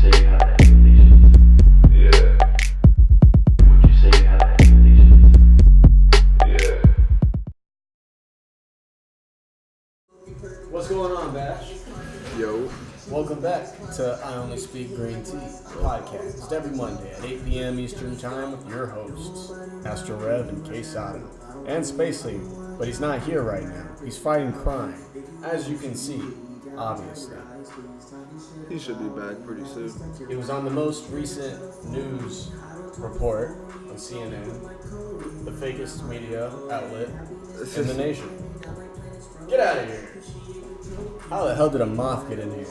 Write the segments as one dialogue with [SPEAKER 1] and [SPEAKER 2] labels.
[SPEAKER 1] say you have expectations?
[SPEAKER 2] Yeah.
[SPEAKER 1] Would you say you have expectations?
[SPEAKER 2] Yeah.
[SPEAKER 3] What's going on, Bash?
[SPEAKER 2] Yo.
[SPEAKER 3] Welcome back to I Only Speak Green Tea podcast every Monday at 8 p.m. Eastern Time with your hosts, AZTRO REV and KAYSADA, and SPVCLEE, but he's not here right now. He's fighting crime, as you can see, obviously.
[SPEAKER 2] He should be back pretty soon.
[SPEAKER 3] It was on the most recent news report on CNN, the fakest media outlet in the nation. Get out of here. How the hell did a moth get in here?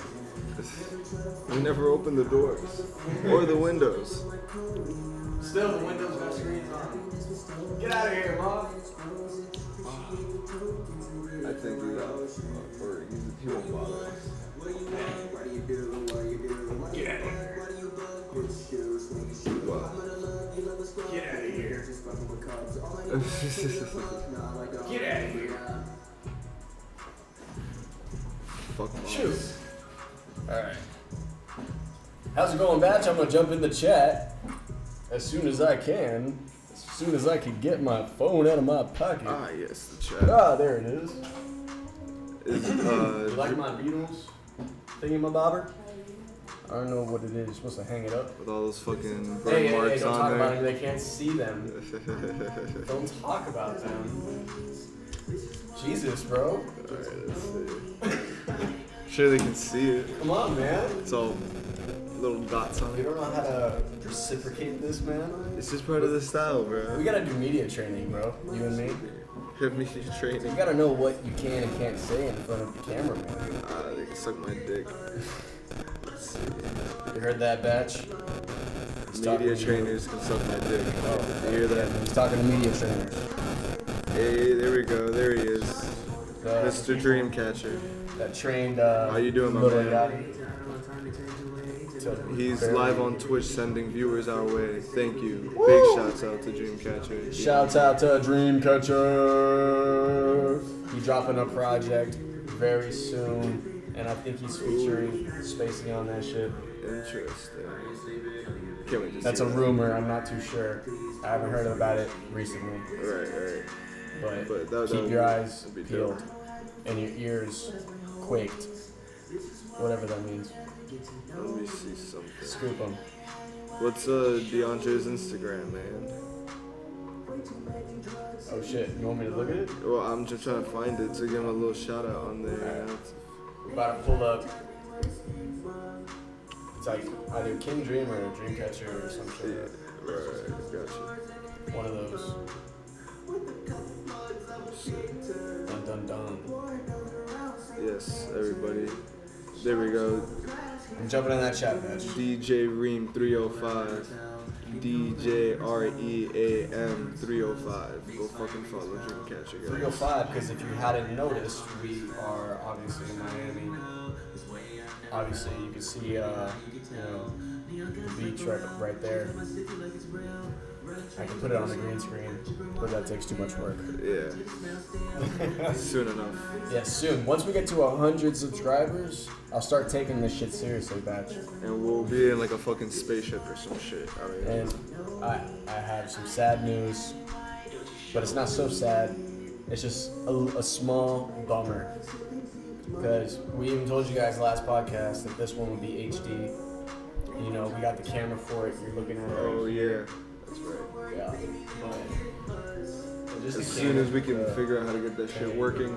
[SPEAKER 2] We never opened the doors or the windows.
[SPEAKER 3] Still, the windows got screens on. Get out of here, moth.
[SPEAKER 2] I think he got, or he won't bother us.
[SPEAKER 3] Get out of here.
[SPEAKER 2] Well.
[SPEAKER 3] Get out of here. Get out of here.
[SPEAKER 2] Fuck off.
[SPEAKER 3] Shoot. Alright. How's it going, Batch? I'm gonna jump in the chat as soon as I can. As soon as I can get my phone out of my pocket.
[SPEAKER 2] Ah, yes, the chat.
[SPEAKER 3] Ah, there it is.
[SPEAKER 2] Is,
[SPEAKER 3] You like my Beatles thingy-my-bobber? I don't know what it is. You're supposed to hang it up.
[SPEAKER 2] with all those fucking burn
[SPEAKER 3] Hey,
[SPEAKER 2] marks
[SPEAKER 3] don't
[SPEAKER 2] on
[SPEAKER 3] talk
[SPEAKER 2] there.
[SPEAKER 3] about it. They can't see them. Don't talk about them. Jesus, bro.
[SPEAKER 2] Alright, let's see. Sure they can see it.
[SPEAKER 3] Come on, man.
[SPEAKER 2] It's all little dots on
[SPEAKER 3] You
[SPEAKER 2] it.
[SPEAKER 3] don't know how to reciprocate this, man?
[SPEAKER 2] It's just part of the style, bro.
[SPEAKER 3] We gotta do media training, bro. You and me.
[SPEAKER 2] Media
[SPEAKER 3] You
[SPEAKER 2] training.
[SPEAKER 3] gotta know what you can and can't say in front of the camera, man.
[SPEAKER 2] They can suck my dick. Let's see.
[SPEAKER 3] You heard that, Batch? He's talking
[SPEAKER 2] Media
[SPEAKER 3] to you.
[SPEAKER 2] trainers can suck my dick.
[SPEAKER 3] Oh,
[SPEAKER 2] You hear that?
[SPEAKER 3] He's talking to media trainers.
[SPEAKER 2] Hey, there we go. There he is.
[SPEAKER 3] The
[SPEAKER 2] Mr. Dreamcatcher.
[SPEAKER 3] That trained,
[SPEAKER 2] How you doing, my
[SPEAKER 3] Little
[SPEAKER 2] man?
[SPEAKER 3] Yachty to
[SPEAKER 2] He's
[SPEAKER 3] barely-
[SPEAKER 2] live on Twitch sending viewers our way. Thank you.
[SPEAKER 3] Woo!
[SPEAKER 2] Big shouts out to Dreamcatcher.
[SPEAKER 3] Shouts out to Dreamcatcher. He's dropping a project very soon, and I think he's featuring Spacey on that shit.
[SPEAKER 2] Interesting. Can't wait to
[SPEAKER 3] That's
[SPEAKER 2] see
[SPEAKER 3] a
[SPEAKER 2] that.
[SPEAKER 3] rumor. I'm not too sure. I haven't heard about it recently.
[SPEAKER 2] Right.
[SPEAKER 3] But
[SPEAKER 2] But that
[SPEAKER 3] keep
[SPEAKER 2] would-
[SPEAKER 3] your eyes
[SPEAKER 2] that'd be
[SPEAKER 3] peeled
[SPEAKER 2] dope.
[SPEAKER 3] and your ears quaked. Whatever that means.
[SPEAKER 2] Let me see something.
[SPEAKER 3] Scoop them.
[SPEAKER 2] What's DeAndre's Instagram, man?
[SPEAKER 3] Oh shit, you want me to look at it?
[SPEAKER 2] Well, I'm just trying to find it to give him a little shout out on there.
[SPEAKER 3] We're about to pull up. It's like either King Dream or Dreamcatcher or some
[SPEAKER 2] Yeah,
[SPEAKER 3] shit.
[SPEAKER 2] right, gotcha.
[SPEAKER 3] One of those. Dun dun dun.
[SPEAKER 2] Yes, everybody. There we go.
[SPEAKER 3] I'm jumping in that chat, bitch.
[SPEAKER 2] DJ Ream 305. DJ REAM 305. Go fucking follow Dreamcatcher, guys.
[SPEAKER 3] 305, because if you hadn't noticed, we are obviously in Miami. Obviously, you can see, the beach right there. I can put it on the green screen, but that takes too much work.
[SPEAKER 2] Yeah. Soon enough.
[SPEAKER 3] Yeah, soon. Once we get to 100 subscribers, I'll start taking this shit seriously, Batch.
[SPEAKER 2] And we'll be in like a fucking spaceship or some shit. Out here.
[SPEAKER 3] And I have some sad news, but it's not so sad. It's just a small bummer. Because we even told you guys last podcast that this one would be HD. You know, we got the camera for it. You're looking at it.
[SPEAKER 2] Oh yeah, that's right.
[SPEAKER 3] Yeah. But just
[SPEAKER 2] As
[SPEAKER 3] the
[SPEAKER 2] soon as we
[SPEAKER 3] camera,
[SPEAKER 2] can figure out how to get that shit working,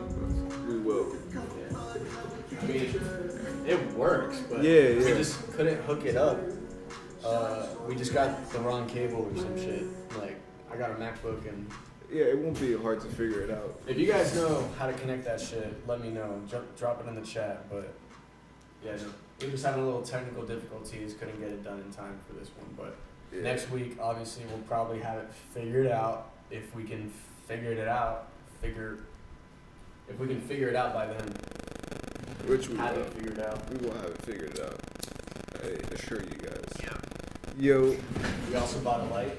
[SPEAKER 2] we will.
[SPEAKER 3] Yeah. I mean, it works, but
[SPEAKER 2] Yeah.
[SPEAKER 3] we just couldn't hook it up. We just got the wrong cable or some shit. Like, I got a MacBook, and
[SPEAKER 2] Yeah, it won't be hard to figure it out.
[SPEAKER 3] if you guys know how to connect that shit, let me know. Drop it in the chat. But yeah, we just having a little technical difficulties. Couldn't get it done in time for this one. But
[SPEAKER 2] Yeah.
[SPEAKER 3] next week, obviously, we'll probably have it figured out. If we can figure it out, if we can figure it out by then.
[SPEAKER 2] Which we
[SPEAKER 3] Have
[SPEAKER 2] will.
[SPEAKER 3] it figured out.
[SPEAKER 2] We will have it figured out. I assure you guys. Yo,
[SPEAKER 3] We also bought a light.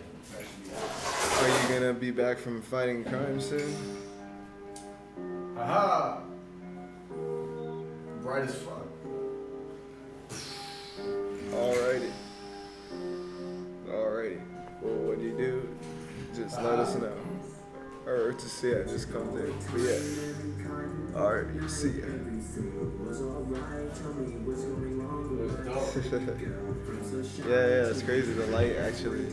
[SPEAKER 2] are you gonna be back from fighting crime soon?
[SPEAKER 3] Aha! Bright as fuck.
[SPEAKER 2] Alright. just let us know. Or just, yeah, just come there. But yeah. Alright, see ya. Yeah, it's crazy. The light actually.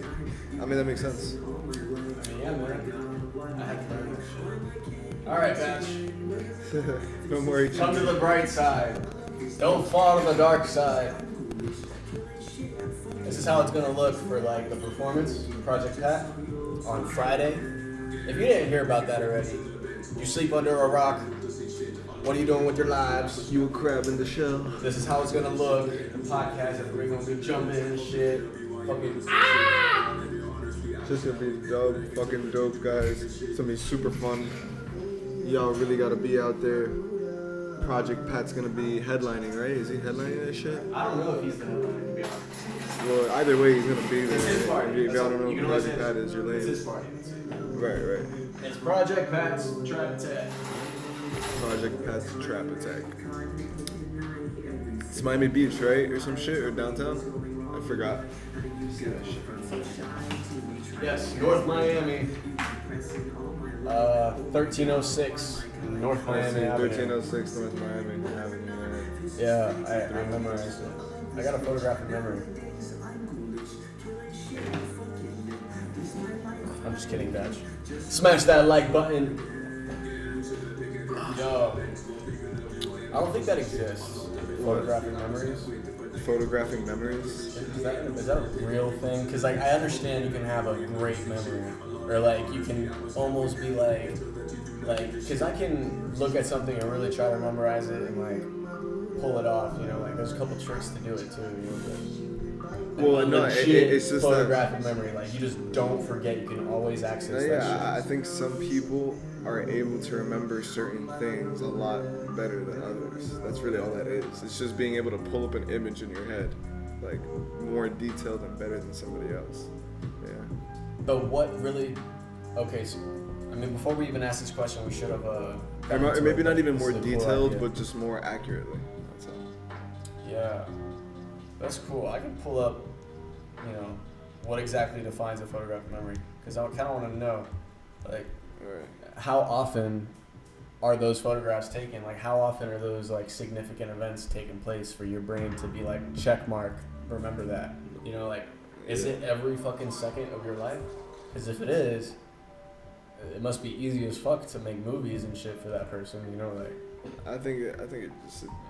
[SPEAKER 2] I mean, that makes sense.
[SPEAKER 3] Yeah, man. I had to learn this shit. Alright, Batch.
[SPEAKER 2] No more HG.
[SPEAKER 3] Come to the bright side. Don't fall to the dark side. This is how it's gonna look for like the performance, Project Pat, on Friday. If you didn't hear about that already, you sleep under a rock. What are you doing with your lives?
[SPEAKER 2] You a crab in the shell.
[SPEAKER 3] This is how it's gonna look. The podcast, everybody gonna be jumping and shit. Fucking
[SPEAKER 2] It's just gonna be dope, fucking dope, guys. It's gonna be super fun. Y'all really gotta be out there. Project Pat's gonna be headlining, right? Is he headlining that shit?
[SPEAKER 3] I don't know if he's the headliner, to be honest.
[SPEAKER 2] Well, either way, he's gonna be there.
[SPEAKER 3] It's his party.
[SPEAKER 2] If y'all don't know
[SPEAKER 3] You
[SPEAKER 2] who
[SPEAKER 3] can always
[SPEAKER 2] Project
[SPEAKER 3] say
[SPEAKER 2] Pat is, you're
[SPEAKER 3] It's
[SPEAKER 2] lame.
[SPEAKER 3] his party. That's it.
[SPEAKER 2] Right.
[SPEAKER 3] It's Project Pat's Trap Attack.
[SPEAKER 2] Project Pat's Trap Attack. It's Miami Beach, right? Or some shit? Or downtown? I forgot.
[SPEAKER 3] Yes, North Miami. 1306 North Miami Avenue.
[SPEAKER 2] 1306 North Miami Avenue.
[SPEAKER 3] Yeah, I memorized it. I got a photographic memory. I'm just kidding, Batch. Smash that like button. Yo. I don't think that exists. Photographic memories.
[SPEAKER 2] Photographic memories?
[SPEAKER 3] Is that a real thing? Because like I understand you can have a great memory, or like you can almost be like, because I can look at something and really try to memorize it and like pull it off. You know, like there's a couple tricks to do it too. You know,
[SPEAKER 2] Well, no,
[SPEAKER 3] legit
[SPEAKER 2] it's just
[SPEAKER 3] photographic memory. Like you just don't forget. You can always access that shit.
[SPEAKER 2] Yeah, I think some people are able to remember certain things a lot better than others. That's really all that is. It's just being able to pull up an image in your head, like more detailed and better than somebody else. Yeah.
[SPEAKER 3] But what really? Okay, so I mean, before we even ask this question, we should have
[SPEAKER 2] Or maybe not even more
[SPEAKER 3] This is a cool
[SPEAKER 2] detailed,
[SPEAKER 3] idea.
[SPEAKER 2] but just more accurately. That's all.
[SPEAKER 3] Yeah, that's cool. I can pull up, you know, what exactly defines a photographic memory, because I kind of want to know, like,
[SPEAKER 2] Alright.
[SPEAKER 3] how often are those photographs taken? Like, how often are those like significant events taking place for your brain to be like, check mark, remember that? You know, like, is it every fucking second of your life? Because if it is, it must be easy as fuck to make movies and shit for that person. You know, like,
[SPEAKER 2] I think it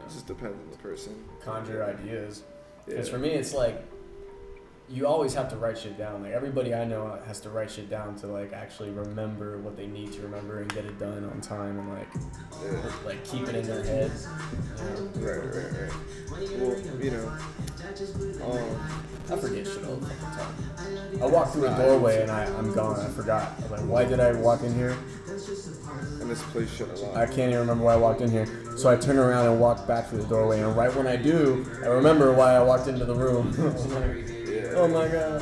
[SPEAKER 2] just depends on the person.
[SPEAKER 3] conjure ideas.
[SPEAKER 2] Yeah.
[SPEAKER 3] Because for me, it's like, you always have to write shit down. Like, everybody I know has to write shit down to like actually remember what they need to remember and get it done on time and like keep it in their head. You know?
[SPEAKER 2] Right. Well, you know,
[SPEAKER 3] I forget shit all the fucking time. I walk through a doorway and I'm gone. I forgot. I'm like, why did I walk in here?
[SPEAKER 2] I misplaced shit a lot.
[SPEAKER 3] I can't even remember why I walked in here. So I turn around and walk back through the doorway, and right when I do, I remember why I walked into the room.
[SPEAKER 2] Yeah.
[SPEAKER 3] Oh my god.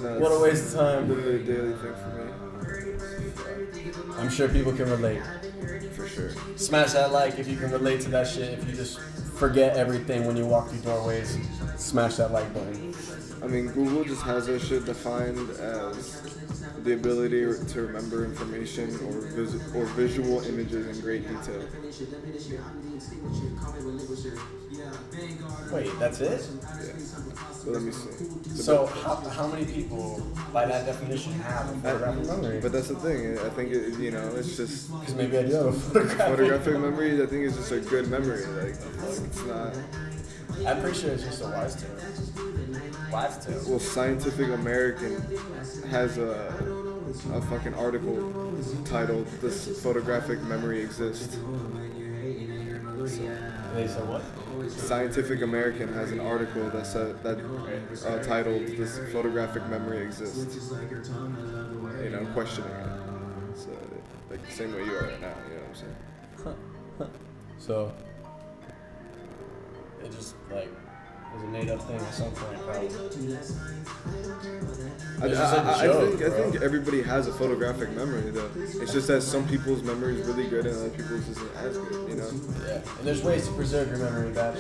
[SPEAKER 2] No,
[SPEAKER 3] What a waste of time.
[SPEAKER 2] Literally a daily thing for me.
[SPEAKER 3] I'm sure people can relate.
[SPEAKER 2] For sure.
[SPEAKER 3] Smash that like if you can relate to that shit. If you just forget everything when you walk through doorways, smash that like button.
[SPEAKER 2] I mean, Google just has that shit defined as the ability to remember information or visual images in great detail.
[SPEAKER 3] Wait, that's it?
[SPEAKER 2] Yeah. So let me see.
[SPEAKER 3] So how many people, by that definition, have a photographic memory?
[SPEAKER 2] But that's the thing. I think it's just
[SPEAKER 3] Because maybe I do have a
[SPEAKER 2] photographic memory. I think it's just a good memory. Like it's not.
[SPEAKER 3] I'm pretty sure it's just a wise tale. Wise tale.
[SPEAKER 2] Well, Scientific American has a fucking article titled "This Photographic Memory Exists."
[SPEAKER 3] They said what?
[SPEAKER 2] Scientific American has an article that titled "This Photographic Memory Exists." You know, questioning it. So, like the same way you are right now. You know what I'm saying?
[SPEAKER 3] So, it just like, was a made-up thing at some point, probably.
[SPEAKER 2] I think everybody has a photographic memory though. It's just that some people's memory is really good and other people's isn't as good, you know?
[SPEAKER 3] Yeah. And there's ways to preserve your memory, Batch.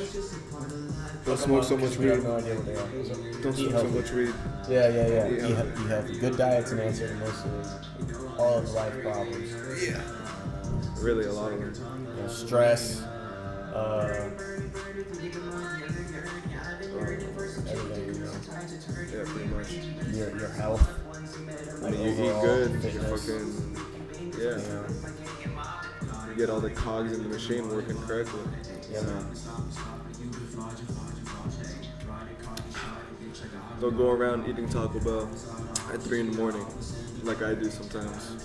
[SPEAKER 2] Don't smoke so much
[SPEAKER 3] We
[SPEAKER 2] weed.
[SPEAKER 3] have no idea what they are. So
[SPEAKER 2] Don't
[SPEAKER 3] eat
[SPEAKER 2] smoke so
[SPEAKER 3] healthy.
[SPEAKER 2] much weed.
[SPEAKER 3] Yeah.
[SPEAKER 2] Eat
[SPEAKER 3] Eat healthy. Good diet's an answer to most of all of life problems.
[SPEAKER 2] Yeah. Really, a lot of them.
[SPEAKER 3] You know, stress, everything, you know.
[SPEAKER 2] Yeah, pretty much.
[SPEAKER 3] Your health.
[SPEAKER 2] I mean, you eat
[SPEAKER 3] overall
[SPEAKER 2] good, you
[SPEAKER 3] fitness,
[SPEAKER 2] fucking,
[SPEAKER 3] you
[SPEAKER 2] yeah.
[SPEAKER 3] know.
[SPEAKER 2] You get all the cogs in the machine working correctly.
[SPEAKER 3] Yeah, man.
[SPEAKER 2] Don't go around eating Taco Bell at 3 in the morning, like I do sometimes.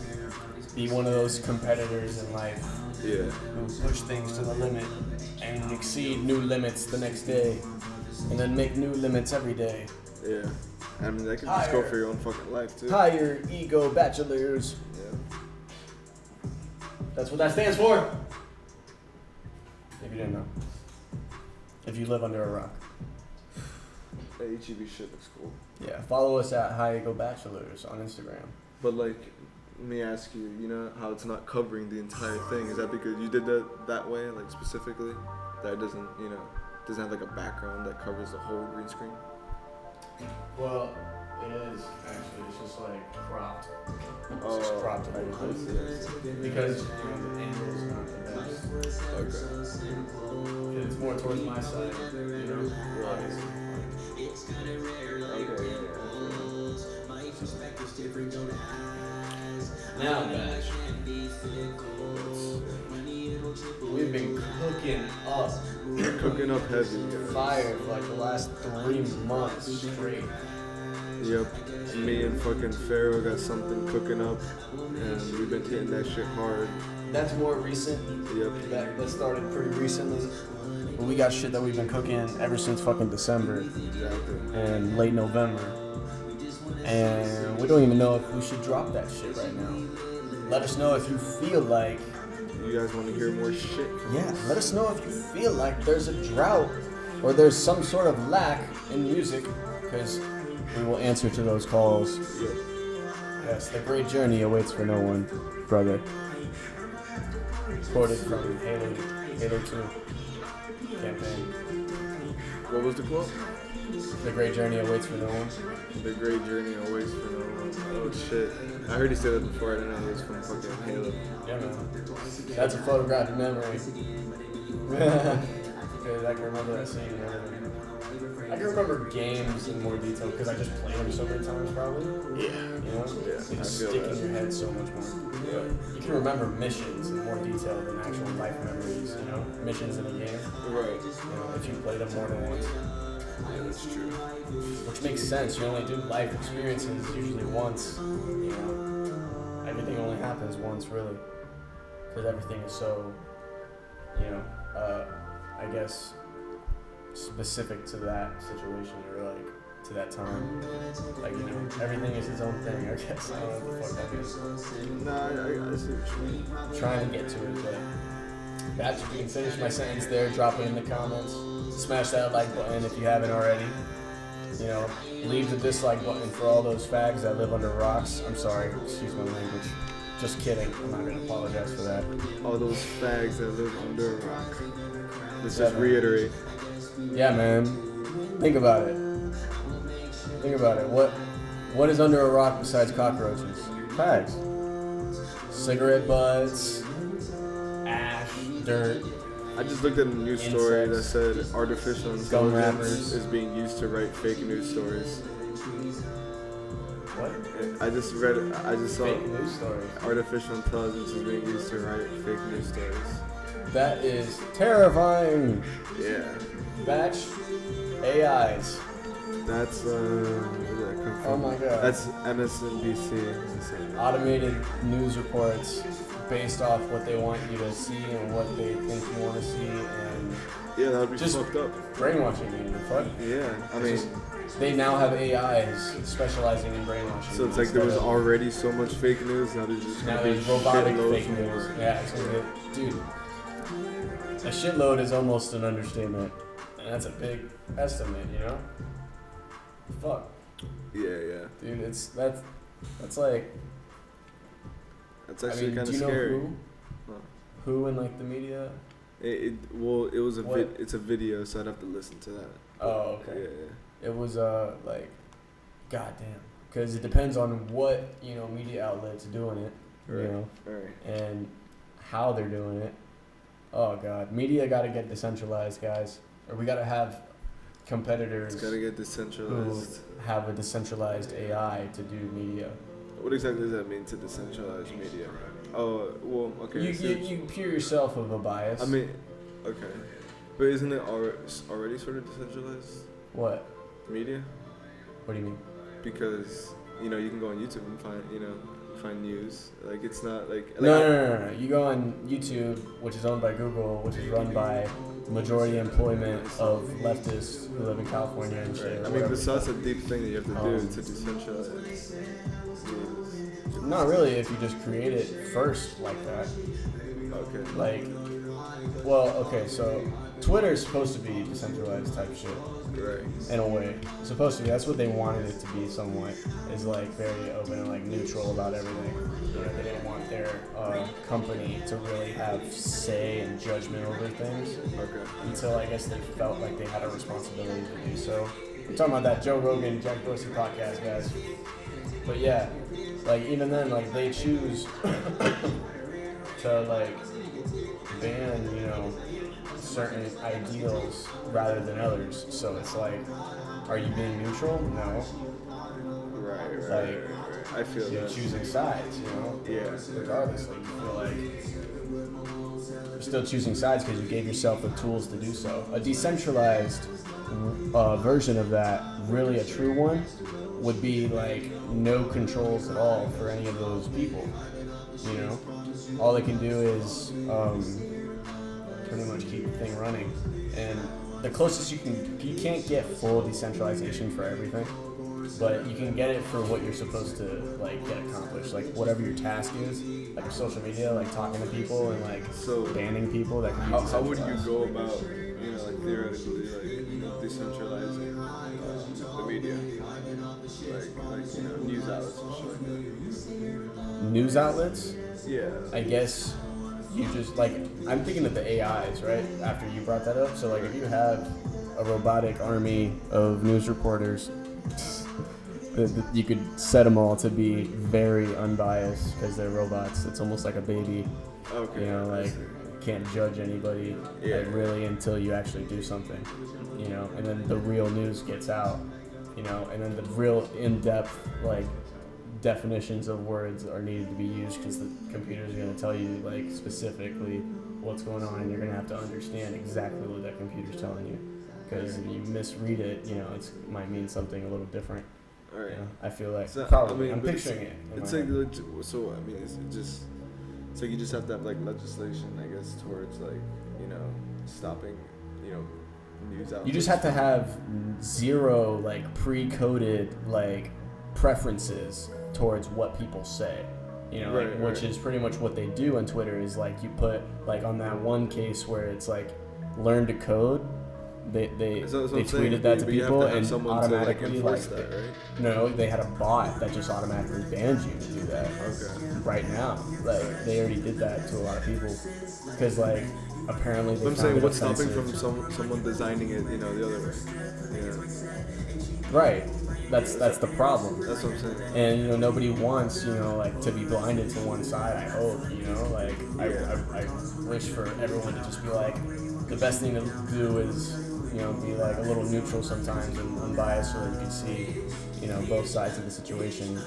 [SPEAKER 3] Be one of those competitors in life
[SPEAKER 2] Yeah.
[SPEAKER 3] who push things to the limit and exceed new limits the next day, and then make new limits every day.
[SPEAKER 2] Yeah. I mean, that can just go for your own fucking life, too.
[SPEAKER 3] Higher ego bachelors.
[SPEAKER 2] Yeah.
[SPEAKER 3] That's what that stands for. If you didn't know. If you live under a rock.
[SPEAKER 2] That HEB shit looks cool.
[SPEAKER 3] Yeah, follow us at High Ego Bachelors on Instagram.
[SPEAKER 2] But, like, let me ask you, you know how it's not covering the entire thing? Is that because you did that way, like, specifically? That it doesn't, you know, doesn't have, like, a background that covers the whole green screen?
[SPEAKER 3] Well, it is actually. It's just like cropped.
[SPEAKER 2] Oh,
[SPEAKER 3] It's just cropped a
[SPEAKER 2] I
[SPEAKER 3] little
[SPEAKER 2] see.
[SPEAKER 3] bit. Because, you know, the angle is not the best.
[SPEAKER 2] Okay.
[SPEAKER 3] It's more towards my side, you know? Obviously.
[SPEAKER 2] Okay, yeah.
[SPEAKER 3] Now, Batch. We've been cooking up
[SPEAKER 2] Cooking up heavy, guys.
[SPEAKER 3] fire for like the last 3 months straight.
[SPEAKER 2] Yep. Me and fucking Pharaoh got something cooking up, and we've been hitting that shit hard.
[SPEAKER 3] That's more recent.
[SPEAKER 2] Yep.
[SPEAKER 3] That started pretty recently. But we got shit that we've been cooking ever since fucking December
[SPEAKER 2] Exactly.
[SPEAKER 3] and late November. And we don't even know if we should drop that shit right now. Let us know if you feel like,
[SPEAKER 2] You guys want to hear more shit?
[SPEAKER 3] let us know if you feel like there's a drought or there's some sort of lack in music, because we will answer to those calls.
[SPEAKER 2] Yep.
[SPEAKER 3] Yes, the great journey awaits for no one, brother. Quoted from Halo 2 campaign.
[SPEAKER 2] What was the quote?
[SPEAKER 3] The great journey awaits for no one.
[SPEAKER 2] The great journey always for no one. Oh shit. I heard you say that before. I didn't know it was from fucking Halo.
[SPEAKER 3] Yeah, man. That's a photographic memory. Because I can remember that scene and everything. I can remember games in more detail because I just played them so many times, probably.
[SPEAKER 2] Yeah.
[SPEAKER 3] You know?
[SPEAKER 2] Yeah,
[SPEAKER 3] They
[SPEAKER 2] I
[SPEAKER 3] just
[SPEAKER 2] feel
[SPEAKER 3] stick
[SPEAKER 2] that.
[SPEAKER 3] in your head so much more.
[SPEAKER 2] Yeah.
[SPEAKER 3] You can remember missions in more detail than actual life memories, you know? Missions in a game.
[SPEAKER 2] Right.
[SPEAKER 3] You know, if you played them more than once.
[SPEAKER 2] Yeah, that's true.
[SPEAKER 3] Which makes sense. You only do life experiences usually once. You know, everything only happens once, really, because everything is so, you know, I guess, specific to that situation or like to that time. Like, you know, everything is its own thing. I guess I don't know what the fuck that means.
[SPEAKER 2] Nah, I see what you mean.
[SPEAKER 3] Trying to get to it, but Batch, if you can finish my sentence there, drop it in the comments. Smash that like button if you haven't already. You know, leave the dislike button for all those fags that live under rocks. I'm sorry, excuse my language. Just kidding. I'm not gonna apologize for that.
[SPEAKER 2] All those fags that live under a rock. Let's just reiterate.
[SPEAKER 3] Yeah, man. Think about it. Think about it. What is under a rock besides cockroaches? Fags. Cigarette butts, ash, dirt.
[SPEAKER 2] I just looked at a news story that
[SPEAKER 3] Insects.
[SPEAKER 2] said artificial
[SPEAKER 3] Gum
[SPEAKER 2] intelligence
[SPEAKER 3] wrappers.
[SPEAKER 2] is being used to write fake news stories.
[SPEAKER 3] What?
[SPEAKER 2] I just saw
[SPEAKER 3] Fake news stories.
[SPEAKER 2] artificial intelligence is being used to write fake news stories.
[SPEAKER 3] That is terrifying.
[SPEAKER 2] Yeah.
[SPEAKER 3] Batch AIs.
[SPEAKER 2] That's where did that come from?
[SPEAKER 3] Oh my god.
[SPEAKER 2] That's MSNBC.
[SPEAKER 3] Automated news reports based off what they want you to see and what they think you want to see, and
[SPEAKER 2] Yeah, that would be
[SPEAKER 3] Just-
[SPEAKER 2] fucked up.
[SPEAKER 3] brainwashing you. The fuck?
[SPEAKER 2] Yeah, I
[SPEAKER 3] It's
[SPEAKER 2] mean,
[SPEAKER 3] just- they now have AIs specializing in brainwashing.
[SPEAKER 2] so it's like there was already so much fake news. Now there's just
[SPEAKER 3] now
[SPEAKER 2] gonna be
[SPEAKER 3] there's robotic
[SPEAKER 2] shitloads
[SPEAKER 3] fake
[SPEAKER 2] more.
[SPEAKER 3] news. Yeah, it's gonna get, dude. A shitload is almost an understatement. And that's a big estimate, you know? Fuck.
[SPEAKER 2] Yeah.
[SPEAKER 3] Dude, that's like,
[SPEAKER 2] That's actually kind of
[SPEAKER 3] do you
[SPEAKER 2] scary.
[SPEAKER 3] know who?
[SPEAKER 2] Huh.
[SPEAKER 3] Who in like the media?
[SPEAKER 2] It was a
[SPEAKER 3] What?
[SPEAKER 2] it's a video, so I'd have to listen to that.
[SPEAKER 3] Oh, okay.
[SPEAKER 2] Yeah.
[SPEAKER 3] It was like, goddamn, because it depends on what media outlets doing it,
[SPEAKER 2] Right.
[SPEAKER 3] you know,
[SPEAKER 2] Right.
[SPEAKER 3] and how they're doing it. Oh god, media got to get decentralized, guys, or we got to have competitors
[SPEAKER 2] It's gotta get
[SPEAKER 3] who
[SPEAKER 2] decentralized.
[SPEAKER 3] have a decentralized AI to do media.
[SPEAKER 2] What exactly does that mean to decentralize media? Oh, well, okay.
[SPEAKER 3] You cure yourself of a bias.
[SPEAKER 2] I mean, okay, but isn't it already sort of decentralized
[SPEAKER 3] What?
[SPEAKER 2] media?
[SPEAKER 3] What do you mean?
[SPEAKER 2] Because you can go on YouTube and find news. Like it's not like
[SPEAKER 3] No. You go on YouTube, which is owned by Google, which is run by majority employment of leftists who live in California and shit.
[SPEAKER 2] I mean, but that's a deep thing that you have to do to decentralize news.
[SPEAKER 3] Not really if you just create it first like that.
[SPEAKER 2] Okay.
[SPEAKER 3] Like, well, okay, so Twitter is supposed to be decentralized type shit.
[SPEAKER 2] Right.
[SPEAKER 3] In a way. It's supposed to be. That's what they wanted it to be somewhat. Is like very open and like neutral about everything. They didn't want their company to really have say and judgment over things.
[SPEAKER 2] Okay.
[SPEAKER 3] Until I guess they felt like they had a responsibility to do so. I'm talking about that Joe Rogan, Jack Dorsey podcast, guys. But yeah, like even then, like they choose to like ban, certain ideals rather than others. So it's like, are you being neutral? No.
[SPEAKER 2] Right. I feel
[SPEAKER 3] You're
[SPEAKER 2] that.
[SPEAKER 3] choosing sides,
[SPEAKER 2] Yeah.
[SPEAKER 3] Regardless, like you feel like you're still choosing sides because you gave yourself the tools to do so. A decentralized version of that, really a true one, would be like no controls at all for any of those people. All they can do is pretty much keep the thing running. And the closest you can't get full decentralization for everything, but you can get it for what you're supposed to like get accomplished, like whatever your task is, like social media, like talking to people and like banning people. That can be
[SPEAKER 2] How would you
[SPEAKER 3] decentralized.
[SPEAKER 2] go about, like theoretically, like decentralizing the media, like news outlets and shit like that?
[SPEAKER 3] News outlets?
[SPEAKER 2] Yeah.
[SPEAKER 3] I guess you just like, I'm thinking of the AIs, right? After you brought that up, so like if you have a robotic army of news reporters, you could set them all to be very unbiased because they're robots. It's almost like a baby.
[SPEAKER 2] Okay.
[SPEAKER 3] Like can't judge anybody like really until you actually do something. And then the real news gets out. And then the real in-depth like definitions of words are needed to be used because the computer's going to tell you like specifically what's going on, and you're going to have to understand exactly what that computer's telling you. Because if you misread it, it might mean something a little different.
[SPEAKER 2] All right.
[SPEAKER 3] I feel like
[SPEAKER 2] So,
[SPEAKER 3] probably.
[SPEAKER 2] I mean,
[SPEAKER 3] I'm picturing it.
[SPEAKER 2] It's like so. I mean, it's like you just have to have like legislation, I guess, towards like stopping news outlets.
[SPEAKER 3] You just have to have zero like pre-coded like preferences towards what people say. Which is pretty much what they do on Twitter. Is like you put like on that one case where it's like learn to code. They tweeted that to people and automatically
[SPEAKER 2] that, right?
[SPEAKER 3] No, they had a bot that just automatically banned you to do that.
[SPEAKER 2] Okay.
[SPEAKER 3] Right now, like they already did that to a lot of people because like apparently they
[SPEAKER 2] I'm
[SPEAKER 3] found
[SPEAKER 2] saying
[SPEAKER 3] it
[SPEAKER 2] what's stopping
[SPEAKER 3] offensive.
[SPEAKER 2] from someone designing it, the other way. Yeah.
[SPEAKER 3] Right. That's the problem.
[SPEAKER 2] That's what I'm saying.
[SPEAKER 3] And nobody wants like to be blinded to one side. I hope like I wish for everyone to just be like the best thing to do is be like a little neutral sometimes and unbiased so that you can see both sides of the situation.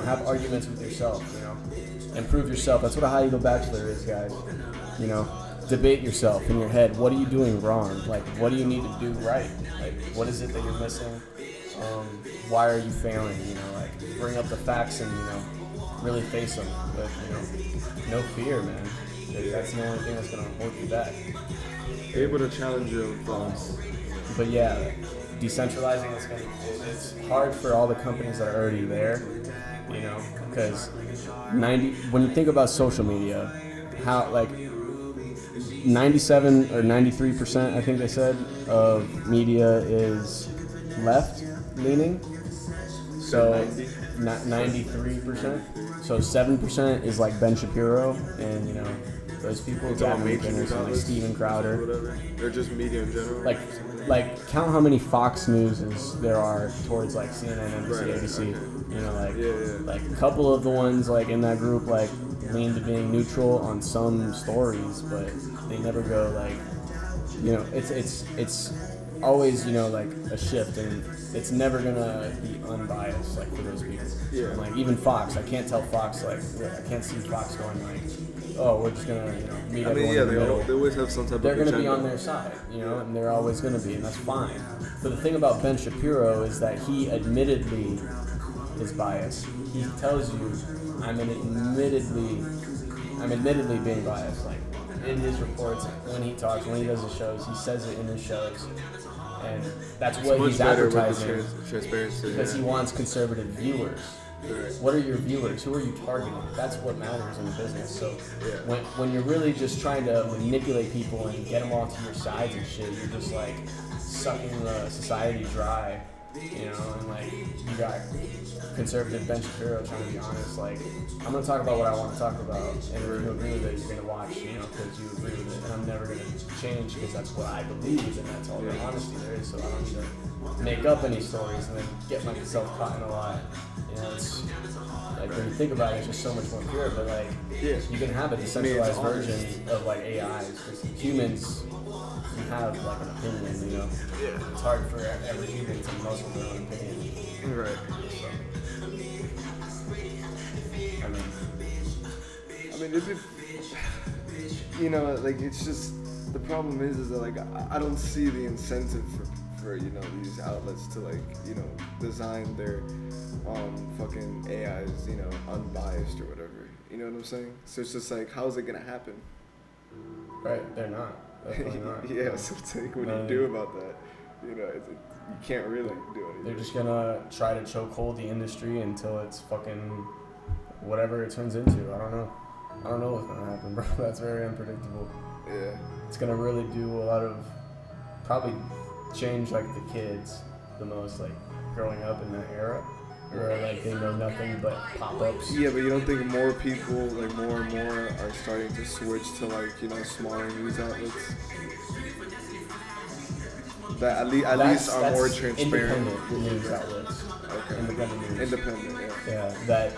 [SPEAKER 3] Have arguments with yourself. Improve yourself. That's what a high eagle bachelor is, guys. Debate yourself in your head. What are you doing wrong? Like what do you need to do right? Like what is it that you're missing? Why are you failing? Like bring up the facts and really face them with no fear, man. That's the only thing that's gonna hold you back.
[SPEAKER 2] Be able to challenge your own thoughts.
[SPEAKER 3] But yeah, decentralizing it's hard for all the companies that are already there, because when you think about social media, how like 97 or 93%, I think they said, of media is left leaning. So 93%. So 7% is like Ben Shapiro and, you know, those people.
[SPEAKER 2] It's all
[SPEAKER 3] Gavin
[SPEAKER 2] major
[SPEAKER 3] McInnes
[SPEAKER 2] news
[SPEAKER 3] and like
[SPEAKER 2] outlets
[SPEAKER 3] Steven
[SPEAKER 2] or
[SPEAKER 3] Crowder.
[SPEAKER 2] whatever. They're just media in general.
[SPEAKER 3] Like count how many Fox Newses there are towards like CNN, NBC,
[SPEAKER 2] Right,
[SPEAKER 3] ABC.
[SPEAKER 2] okay.
[SPEAKER 3] You know, like
[SPEAKER 2] Yeah.
[SPEAKER 3] like a couple of the ones like in that group like lean to being neutral on some stories, but they never go like, you know, it's always, you know, like a shift, and it's never gonna be unbiased like for those people.
[SPEAKER 2] Yeah.
[SPEAKER 3] And, like even Fox, I can't tell Fox like I can't see Fox going like, oh, we're just gonna, you know, meet
[SPEAKER 2] I mean,
[SPEAKER 3] everyone
[SPEAKER 2] yeah,
[SPEAKER 3] in the middle.
[SPEAKER 2] they always have some type
[SPEAKER 3] They're
[SPEAKER 2] of
[SPEAKER 3] going to be
[SPEAKER 2] agenda.
[SPEAKER 3] on their side, you know, and they're always going to be, and that's fine. But the thing about Ben Shapiro is that he admittedly is biased. He tells you, I'm admittedly being biased. Like in his reports, when he talks, when he does his shows, he says it in his shows, and that's
[SPEAKER 2] It's
[SPEAKER 3] what
[SPEAKER 2] much
[SPEAKER 3] he's
[SPEAKER 2] better with the
[SPEAKER 3] advertising
[SPEAKER 2] transparency.
[SPEAKER 3] because he
[SPEAKER 2] yeah.
[SPEAKER 3] wants conservative viewers.
[SPEAKER 2] Right.
[SPEAKER 3] What are your viewers? Who are you targeting? That's what matters in the business. So
[SPEAKER 2] Yeah.
[SPEAKER 3] when you're really just trying to manipulate people and get them all to your sides and shit, you're just like sucking the society dry, you know. And like you got conservative Ben Shapiro trying to be honest. Like I'm gonna talk about what I want to talk about, and if you agree with it, you're gonna watch, you know, because you agree with it. And I'm never gonna change because that's what I believe, and that's all the honesty there is. So I don't need to make up any stories and then get myself caught in a lie. You know, it's like when you think about it, it's just so much more pure. But like,
[SPEAKER 2] Yeah.
[SPEAKER 3] you can have a
[SPEAKER 2] I mean, it's
[SPEAKER 3] decentralized
[SPEAKER 2] honest.
[SPEAKER 3] version of like AIs because humans can have like an opinion. You know,
[SPEAKER 2] Yeah.
[SPEAKER 3] it's hard for every human to muzzle their own opinion.
[SPEAKER 2] Right.
[SPEAKER 3] I mean,
[SPEAKER 2] It'd be, you know, like it's just the problem is that like I don't see the incentive for you know these outlets to like you know design their fucking AIs you know unbiased or whatever. You know what I'm saying? So it's just like how's it gonna happen?
[SPEAKER 3] right? They're not. Definitely not.
[SPEAKER 2] Yeah. So it's like what do you do about that? You know, you can't really do anything.
[SPEAKER 3] They're just gonna try to chokehold the industry until it's fucking whatever it turns into. I don't know what's gonna happen, bro. That's very unpredictable.
[SPEAKER 2] Yeah.
[SPEAKER 3] It's gonna really do a lot of probably change like the kids the most, like growing up in that era where like they know nothing but pop-ups.
[SPEAKER 2] Yeah, but you don't think more people, like more and more, are starting to switch to like you know smaller news outlets that at least are more transparent.
[SPEAKER 3] Independent news outlets.
[SPEAKER 2] Okay.
[SPEAKER 3] Independent news.
[SPEAKER 2] Independent, yeah.
[SPEAKER 3] Yeah, that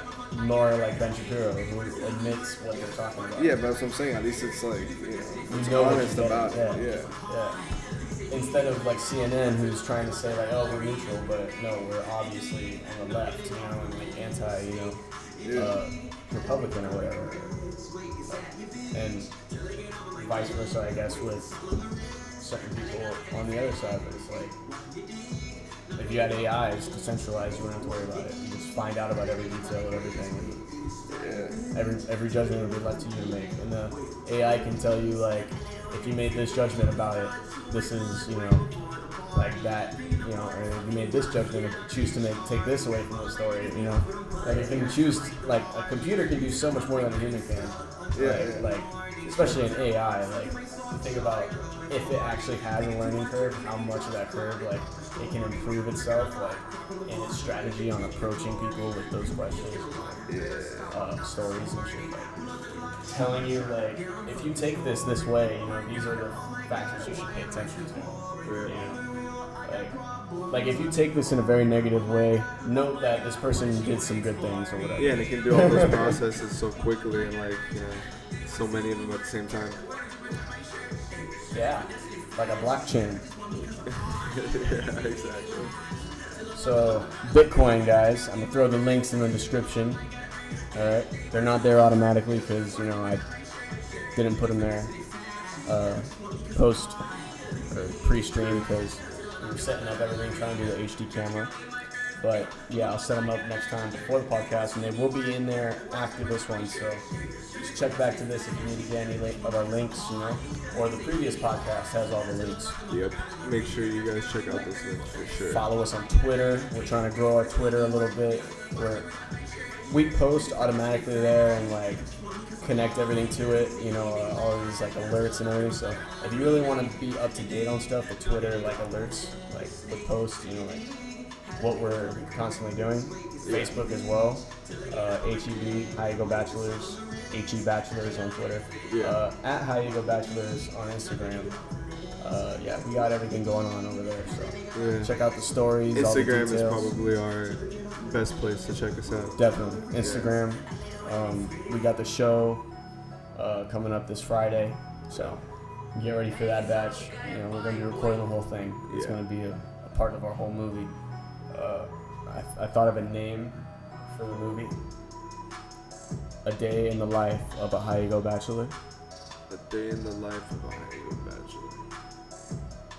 [SPEAKER 3] more like Ben Shapiro who admits what they're talking about.
[SPEAKER 2] Yeah, but that's what I'm saying. At least it's like you
[SPEAKER 3] You
[SPEAKER 2] it's
[SPEAKER 3] know what
[SPEAKER 2] honest
[SPEAKER 3] you're
[SPEAKER 2] about
[SPEAKER 3] getting,
[SPEAKER 2] it.
[SPEAKER 3] Yeah. Instead of like CNN, who's trying to say like, oh, we're neutral, but no, we're obviously on the left, you know, and like anti, you know, Republican or whatever. And vice versa, I guess, with certain people on the other side. But it's like, if you had AIs decentralized, you wouldn't have to worry about it. You just find out about every detail of everything. And every judgment would be left to you to make. And the AI can tell you like, if you made this judgment about it, this is, you know, like that, you know, or if you made this judgment and choose to take this away from the story, you know. Like it can choose, like a computer can do so much more than a human can. Like especially in AI, like you think about if it actually has a learning curve, how much of that curve, like it can improve itself, like in its strategy on approaching people with those questions, stories and shit, like telling you like if you take this way, you know, these are the factors you should pay attention to. You know? Like if you take this in a very negative way, note that this person did some good things or whatever.
[SPEAKER 2] Yeah, and it can do all those processes so quickly and like you know so many of them at the same time.
[SPEAKER 3] Yeah, like a blockchain.
[SPEAKER 2] Yeah, exactly.
[SPEAKER 3] So Bitcoin, guys, I'm gonna throw the links in the description. All right, they're not there automatically because you know I didn't put them there post or pre-stream because we were setting up everything, trying to do the HD camera. But yeah, I'll set them up next time before the podcast, and they will be in there after this one. So just check back to this if you need to get any of our links, or the previous podcast has all the links.
[SPEAKER 2] Yep. Make sure you guys check out this link for sure.
[SPEAKER 3] Follow us on Twitter. We're trying to grow our Twitter a little bit. We post automatically there and like connect everything to it, all these like alerts and everything. So if you really want to be up to date on stuff, the Twitter like alerts, like the post, like what we're constantly doing. Facebook as well. HEB, High Ego Bachelors, HE Bachelors on Twitter.
[SPEAKER 2] Yeah.
[SPEAKER 3] At High Ego Bachelors on Instagram. We got everything going on over there. So check out the stories.
[SPEAKER 2] Instagram
[SPEAKER 3] all the
[SPEAKER 2] is
[SPEAKER 3] details.
[SPEAKER 2] probably our best place to check us out.
[SPEAKER 3] Definitely. Instagram. We got the show coming up this Friday. So get ready for that batch. We're going to be recording the whole thing. It's going to be a part of our whole movie. I thought of a name for the movie. A Day in the Life of a High Ego Bachelor.
[SPEAKER 2] A Day in the Life of a High Ego Bachelor.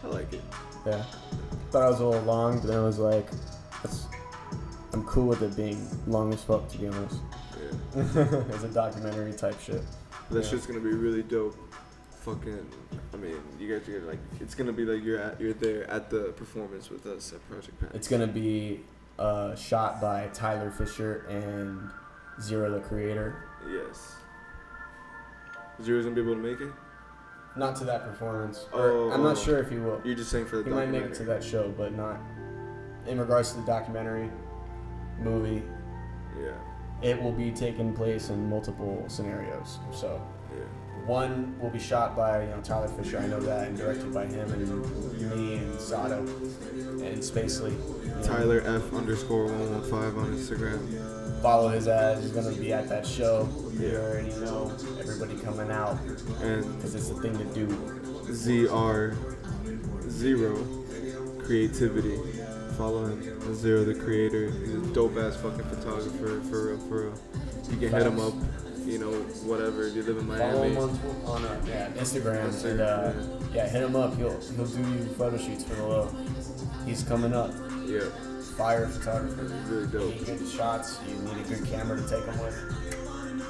[SPEAKER 2] I like it.
[SPEAKER 3] Yeah. Thought I was a little long, but then I was like, I'm cool with it being long as fuck, to be honest.
[SPEAKER 2] Yeah.
[SPEAKER 3] It's a documentary type shit.
[SPEAKER 2] That shit's gonna be really dope. You guys are like, it's gonna be like you're there at the performance with us at Project Pat.
[SPEAKER 3] It's gonna be shot by Tyler Fisher and Zero the Creator.
[SPEAKER 2] Yes. Zero's gonna be able to make it?
[SPEAKER 3] Not to that performance. I'm not sure if he will.
[SPEAKER 2] You're just saying for the
[SPEAKER 3] He might
[SPEAKER 2] documentary.
[SPEAKER 3] make it to that show, but not in regards to the documentary movie.
[SPEAKER 2] Yeah.
[SPEAKER 3] It will be taking place in multiple scenarios. So
[SPEAKER 2] Yeah.
[SPEAKER 3] one will be shot by Tyler Fisher, I know that, and directed by him and me and Sada and SPVCLEE.
[SPEAKER 2] Tyler F_115 on Instagram.
[SPEAKER 3] Follow his ass. He's gonna be at that show. You
[SPEAKER 2] Yeah.
[SPEAKER 3] already know everybody coming out
[SPEAKER 2] And
[SPEAKER 3] because it's the thing to do.
[SPEAKER 2] ZR0 Creativity. Follow him. Zero the Creator. He's a dope ass fucking photographer, for real. You can hit him up, whatever. If you live in
[SPEAKER 3] Follow
[SPEAKER 2] Miami.
[SPEAKER 3] him on Instagram and hit him up. He'll do you photo shoots for the low. He's coming up.
[SPEAKER 2] Yeah.
[SPEAKER 3] Fire photographer.
[SPEAKER 2] Really
[SPEAKER 3] You
[SPEAKER 2] dope.
[SPEAKER 3] need good shots. You need a good camera to take them with.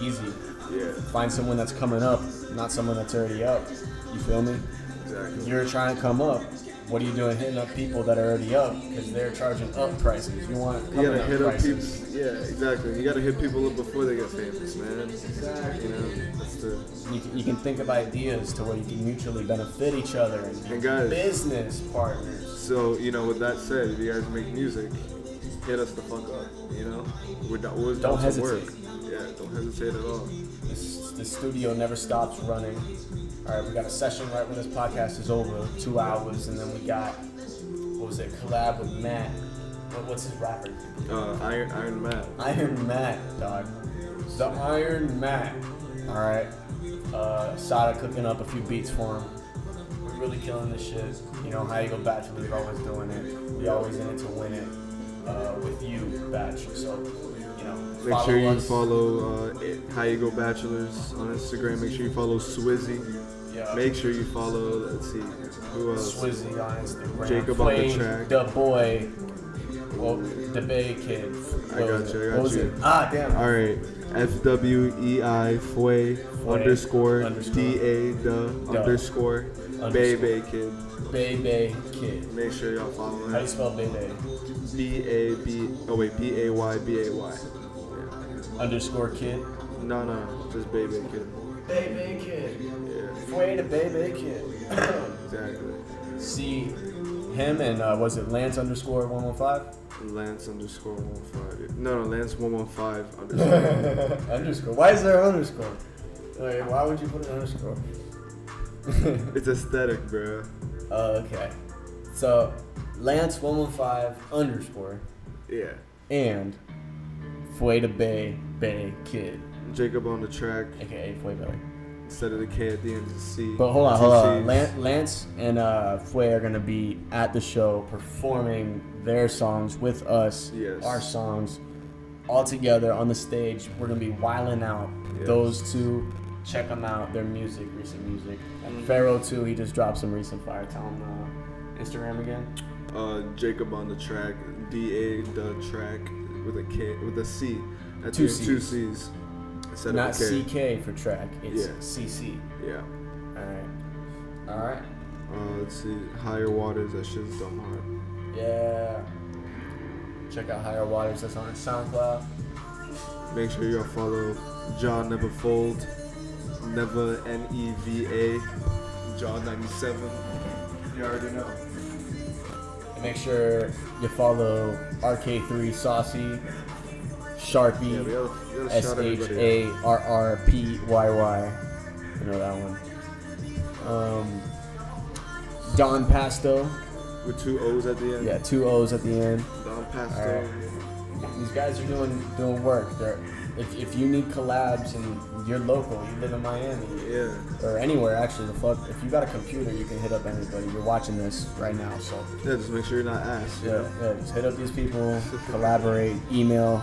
[SPEAKER 3] Easy.
[SPEAKER 2] Yeah.
[SPEAKER 3] Find someone that's coming up, not someone that's already up. You feel me?
[SPEAKER 2] Exactly.
[SPEAKER 3] You're trying to come up. What are you doing hitting up people that are already up because they're charging up prices? You want
[SPEAKER 2] You gotta
[SPEAKER 3] up
[SPEAKER 2] hit up people.
[SPEAKER 3] prices.
[SPEAKER 2] Yeah, exactly. You gotta hit people up before they get famous, man. Exactly. That's the.
[SPEAKER 3] You can think of ideas to where you can mutually benefit each other and be
[SPEAKER 2] And guys-
[SPEAKER 3] business partners.
[SPEAKER 2] So, with that said, if you guys make music, hit us the fuck up, We're always
[SPEAKER 3] Don't
[SPEAKER 2] down to
[SPEAKER 3] hesitate.
[SPEAKER 2] work. Yeah, don't hesitate at all.
[SPEAKER 3] The studio never stops running. All right, we got a session right when this podcast is over, 2 hours, and then we got, collab with Matt. What's his rapper?
[SPEAKER 2] Iron Matt.
[SPEAKER 3] Iron Matt, dog. The Iron Matt. All right. Sada cooking up a few beats for him. We're really killing this shit. High Ego Bachelors always doing it. We always in it to win it. With you, Batch. So,
[SPEAKER 2] Make sure you
[SPEAKER 3] us.
[SPEAKER 2] follow High Ego Bachelors on Instagram. Make sure you follow Swizzy.
[SPEAKER 3] Yeah.
[SPEAKER 2] Make sure you follow, let's see, who else?
[SPEAKER 3] Swizzy on Instagram.
[SPEAKER 2] Jacob on the
[SPEAKER 3] Play
[SPEAKER 2] track.
[SPEAKER 3] The boy. Well, the Bay Kid.
[SPEAKER 2] I got you.
[SPEAKER 3] What was it? Ah, damn.
[SPEAKER 2] Alright, FWEI Fway underscore DA underscore Bay Kid.
[SPEAKER 3] Bay Kid.
[SPEAKER 2] Make sure y'all follow
[SPEAKER 3] How do you
[SPEAKER 2] him.
[SPEAKER 3] spell Bay?
[SPEAKER 2] BAY.
[SPEAKER 3] Underscore Kid.
[SPEAKER 2] No, just Bay Kid.
[SPEAKER 3] Bay Kid.
[SPEAKER 2] Yeah,
[SPEAKER 3] Way to Bay Kid.
[SPEAKER 2] exactly.
[SPEAKER 3] See him and was it Lance underscore 115?
[SPEAKER 2] Lance underscore 115. No, Lance 115 underscore.
[SPEAKER 3] Underscore. Why is there an underscore? Wait, why would you put an underscore?
[SPEAKER 2] It's aesthetic, bro.
[SPEAKER 3] Oh, okay. So Lance 115 underscore
[SPEAKER 2] Yeah.
[SPEAKER 3] and Fue to Bay Kid,
[SPEAKER 2] Jacob on the track.
[SPEAKER 3] aka Fue Bay.
[SPEAKER 2] Instead of the K at the end, it's C.
[SPEAKER 3] But hold
[SPEAKER 2] Two
[SPEAKER 3] on.
[SPEAKER 2] Cs.
[SPEAKER 3] Lance and Fue are gonna be at the show performing their songs with us.
[SPEAKER 2] Yes.
[SPEAKER 3] Our songs all together on the stage. We're gonna be wilding out.
[SPEAKER 2] Yes.
[SPEAKER 3] Those two, check them out. Their music, recent music. And Pharaoh too. He just dropped some recent fire. Tell him Instagram again.
[SPEAKER 2] Jacob on the track, DA the track with a K with a C. At
[SPEAKER 3] Two
[SPEAKER 2] the end, two C's. Instead
[SPEAKER 3] Not
[SPEAKER 2] of a K.
[SPEAKER 3] CK for track. It's
[SPEAKER 2] Yeah.
[SPEAKER 3] CC.
[SPEAKER 2] Yeah.
[SPEAKER 3] All right.
[SPEAKER 2] Let's see. Higher Waters. That shit's dumb hard.
[SPEAKER 3] Yeah. Check out Higher Waters. That's on SoundCloud.
[SPEAKER 2] Make sure you follow John Neverfold. Never NEVA. John 97. You already know.
[SPEAKER 3] And make sure you follow RK3 Saucy, Sharpie,
[SPEAKER 2] Yeah, we gotta shout everybody out.
[SPEAKER 3] SHARRPYY. You know that one. Don Pasto.
[SPEAKER 2] With 2 O's at the end.
[SPEAKER 3] Yeah, 2 O's at the end.
[SPEAKER 2] Don Pasto.
[SPEAKER 3] All right. These guys are doing work. If you need collabs and you're local, you live in Miami,
[SPEAKER 2] Yeah.
[SPEAKER 3] or anywhere actually, the fuck. If you got a computer, you can hit up anybody. You're watching this right now, so
[SPEAKER 2] Yeah, just make sure you're not ass. You know?
[SPEAKER 3] yeah, just hit up these people, collaborate, email.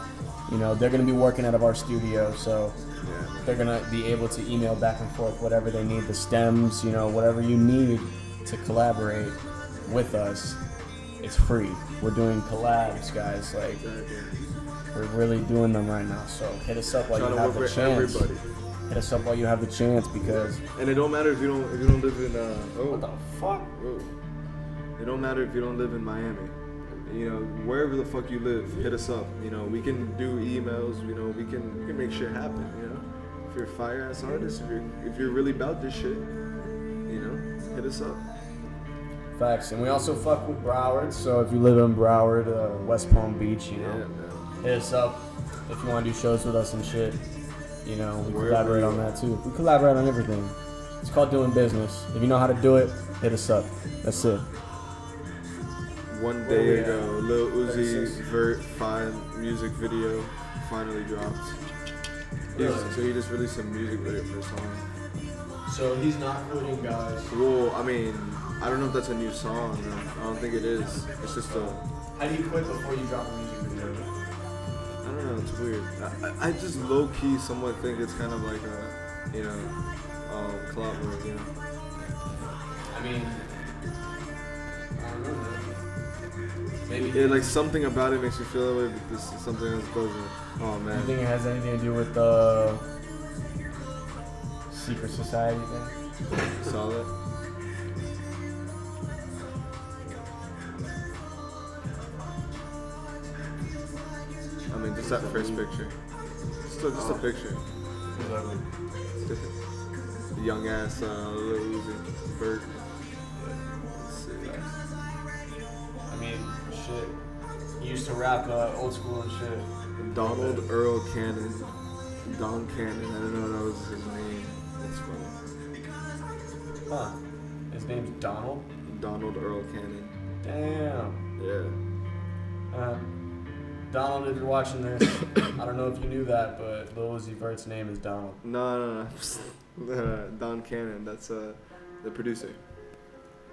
[SPEAKER 3] You know, they're gonna be working out of our studio, so
[SPEAKER 2] Yeah.
[SPEAKER 3] they're gonna be able to email back and forth whatever they need, the stems, you know, whatever you need to collaborate with us. It's free. We're doing collabs, guys. Like, we're really doing them right now. So hit us up while
[SPEAKER 2] Trying
[SPEAKER 3] you
[SPEAKER 2] to
[SPEAKER 3] have
[SPEAKER 2] work
[SPEAKER 3] the
[SPEAKER 2] with
[SPEAKER 3] chance.
[SPEAKER 2] everybody.
[SPEAKER 3] Hit us up while you have the chance, because
[SPEAKER 2] And it don't matter if you don't live in
[SPEAKER 3] what the fuck?
[SPEAKER 2] It don't matter if you don't live in Miami. You know, wherever the fuck you live, hit us up. You know, we can do emails. You know, we can make shit happen. You know, if you're a fire ass artist, if you're really about this shit, you know, hit us up.
[SPEAKER 3] Facts. And we also fuck with Broward. So if you live in Broward, West Palm Beach, you know,
[SPEAKER 2] Yeah, man.
[SPEAKER 3] hit us up if you want to do shows with us and shit. You know, we
[SPEAKER 2] Wherever
[SPEAKER 3] collaborate
[SPEAKER 2] you
[SPEAKER 3] on
[SPEAKER 2] are.
[SPEAKER 3] that too. We collaborate on everything. It's called doing business. If you know how to do it, hit us up. That's it.
[SPEAKER 2] One
[SPEAKER 3] Where we
[SPEAKER 2] day
[SPEAKER 3] at?
[SPEAKER 2] ago, Lil Uzi
[SPEAKER 3] 36.
[SPEAKER 2] Vert 5 music video finally dropped.
[SPEAKER 3] Really?
[SPEAKER 2] So he just released a music video for a song.
[SPEAKER 3] So he's not quitting, guys.
[SPEAKER 2] Well, I mean, I don't know if that's a new song. I don't think it is. It's just a.
[SPEAKER 3] How do you quit before you drop a music video?
[SPEAKER 2] I don't know. It's weird. I just low key somewhat think it's kind of like a, you know, club work. You know.
[SPEAKER 3] I mean, I don't know, man. Maybe.
[SPEAKER 2] Yeah, like something about it makes you feel that way, but this is something else doesn't. Oh
[SPEAKER 3] Do you
[SPEAKER 2] man.
[SPEAKER 3] think it has anything to do with the secret society thing?
[SPEAKER 2] Saw that. I mean, just that first picture. Just a picture. The young ass Lil Uzi Vert. Let's see.
[SPEAKER 3] I mean, shit. He used to rap old school and shit.
[SPEAKER 2] Donald Earl Cannon. Don Cannon. I didn't know that was his name. That's funny.
[SPEAKER 3] Huh. His name's Donald?
[SPEAKER 2] Donald Earl Cannon.
[SPEAKER 3] Damn.
[SPEAKER 2] Yeah.
[SPEAKER 3] Donald, if you're watching this, I don't know if you knew that, but Lil Uzi Vert's name is Donald.
[SPEAKER 2] No. Don Cannon. That's the producer.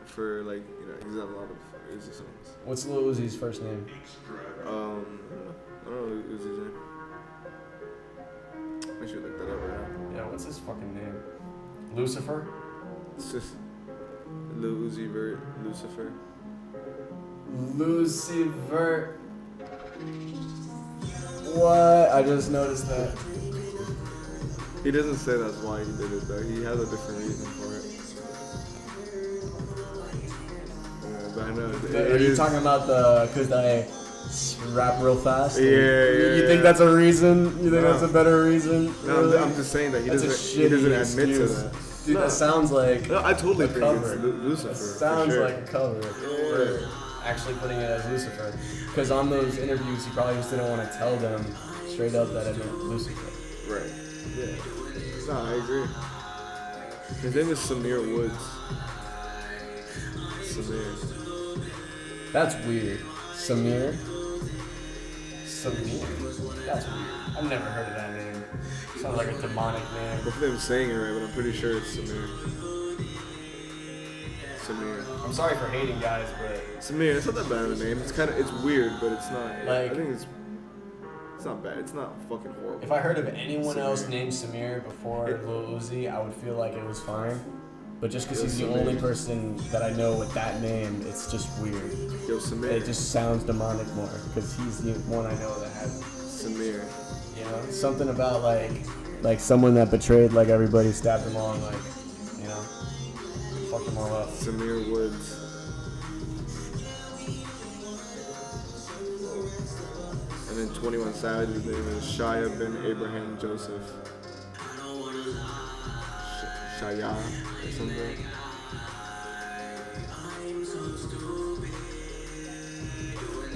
[SPEAKER 2] For like, you know, he's got a lot of Uzi songs.
[SPEAKER 3] What's Lil Uzi's first name?
[SPEAKER 2] I don't know Uzi's name. I should look that up right now.
[SPEAKER 3] Yeah, what's his fucking name? Lucifer?
[SPEAKER 2] It's just Lil Uzi Vert, Lucifer.
[SPEAKER 3] Lucifer. What? I just noticed that.
[SPEAKER 2] He doesn't say that's why he did it though. He has a different reason for it. Yeah, but I know.
[SPEAKER 3] Are you talking about because I rap real fast?
[SPEAKER 2] Yeah.
[SPEAKER 3] You think that's a reason? You think
[SPEAKER 2] No.
[SPEAKER 3] that's a better reason?
[SPEAKER 2] No,
[SPEAKER 3] Really?
[SPEAKER 2] I'm just saying that he
[SPEAKER 3] That's a
[SPEAKER 2] doesn't admit to
[SPEAKER 3] shitty
[SPEAKER 2] that.
[SPEAKER 3] Dude,
[SPEAKER 2] No.
[SPEAKER 3] that sounds like
[SPEAKER 2] No, I totally
[SPEAKER 3] a
[SPEAKER 2] think
[SPEAKER 3] cover.
[SPEAKER 2] it's Lucifer.
[SPEAKER 3] That
[SPEAKER 2] for
[SPEAKER 3] sounds
[SPEAKER 2] sure.
[SPEAKER 3] like a cover for actually putting it as Lucifer. Because on those interviews, he probably just didn't want to tell them straight up that it meant Lucifer.
[SPEAKER 2] Right. Yeah. No, I agree. His name is Samir Woods. Samir.
[SPEAKER 3] That's weird. Samir? Samir? That's weird. I've never heard of that name. Sounds like a demonic name.
[SPEAKER 2] Hopefully I'm saying it right, but I'm pretty sure it's Samir. Samir.
[SPEAKER 3] I'm sorry for hating, guys, but
[SPEAKER 2] Samir, it's not that bad of a name. It's weird, but it's not.
[SPEAKER 3] Like-
[SPEAKER 2] I think it's not bad. It's not fucking horrible.
[SPEAKER 3] if I heard of anyone
[SPEAKER 2] Samir.
[SPEAKER 3] else named Samir before
[SPEAKER 2] It-
[SPEAKER 3] Lil Uzi, I would feel like it was fine. But just because
[SPEAKER 2] Yo,
[SPEAKER 3] he's the
[SPEAKER 2] Samir.
[SPEAKER 3] only person that I know with that name, it's just weird.
[SPEAKER 2] Yo, Samir.
[SPEAKER 3] It just sounds demonic more because he's the one I know that has,
[SPEAKER 2] Samir.
[SPEAKER 3] you know, something about like someone that betrayed like everybody, stabbed them all, and like, you know, fucked them all up.
[SPEAKER 2] Samir Woods. And then 21 Savage's name is Shia bin Abraham Joseph. Shia or something.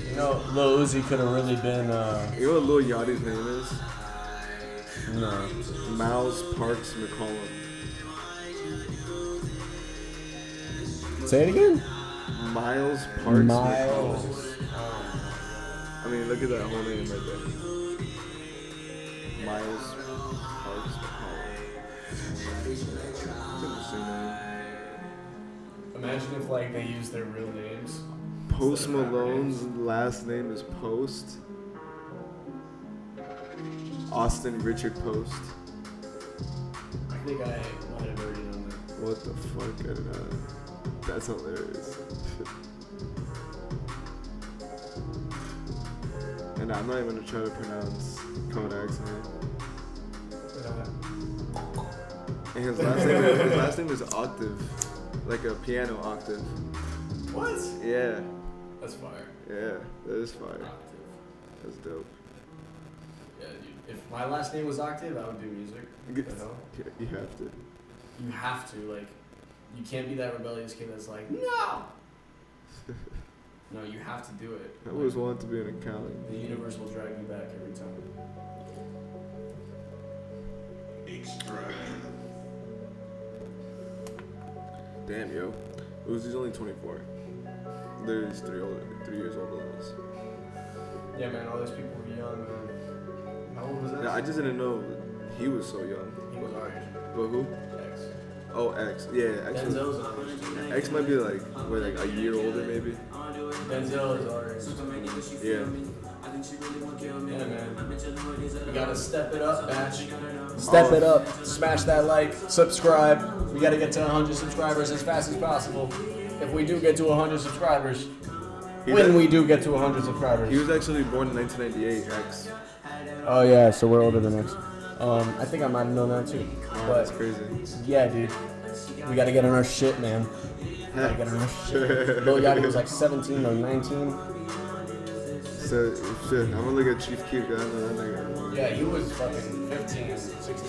[SPEAKER 3] You know, Lil Uzi could have really been,
[SPEAKER 2] You know what Lil Yachty's name is?
[SPEAKER 3] no.
[SPEAKER 2] Miles Parks McCollum.
[SPEAKER 3] Say it again?
[SPEAKER 2] Miles Parks
[SPEAKER 3] Miles.
[SPEAKER 2] McCollum. I mean, look at that whole name right there. Miles Parks McCollum. Interesting name.
[SPEAKER 3] Imagine if like they used their real names.
[SPEAKER 2] Post Malone's last name is Post. Austin Richard Post.
[SPEAKER 3] I think I might have already known that.
[SPEAKER 2] What the fuck? I don't know. That's hilarious. And I'm not even gonna try to pronounce Kodak's name. And his last name is Octave, like a piano octave.
[SPEAKER 3] What?
[SPEAKER 2] Yeah,
[SPEAKER 3] That's fire.
[SPEAKER 2] yeah, that is fire.
[SPEAKER 3] Octave.
[SPEAKER 2] That's dope.
[SPEAKER 3] Yeah, dude. If my last name was Octave, I would do music. You know?
[SPEAKER 2] Yeah, you have to.
[SPEAKER 3] You have to, like, you can't be that rebellious kid that's like, no! No, you have to do it.
[SPEAKER 2] I always wanted to be an accountant.
[SPEAKER 3] The universe will drag you back every time.
[SPEAKER 2] Damn, yo. Uzi's only 24. Literally, he's 3 years older than us.
[SPEAKER 3] Yeah, man, all those people were young, man. How old was that?
[SPEAKER 2] Yeah, I just didn't know he was so young.
[SPEAKER 3] He was our age.
[SPEAKER 2] But who?
[SPEAKER 3] X.
[SPEAKER 2] Oh, X. Yeah, X.
[SPEAKER 3] Denzel's our age.
[SPEAKER 2] X might be like, what, like a year older maybe?
[SPEAKER 3] Denzel is our age.
[SPEAKER 2] Yeah.
[SPEAKER 3] Yeah, man. We gotta step it up, batch. Step it up. Smash that like. Subscribe. We gotta get to 100 subscribers as fast as possible. If we do get to 100 subscribers, when we do get to 100 subscribers.
[SPEAKER 2] He was actually born in 1998, X.
[SPEAKER 3] Oh yeah, so we're older than X. I think I might have known that too.
[SPEAKER 2] Oh,
[SPEAKER 3] But
[SPEAKER 2] that's crazy.
[SPEAKER 3] yeah, dude. We gotta get on our shit, man. Gotta get on our shit. Lil Yachty was like 17 or 19.
[SPEAKER 2] So, shit, I'm gonna look at Chief Keef, I know that nigga.
[SPEAKER 3] Yeah, he was fucking 15, 16.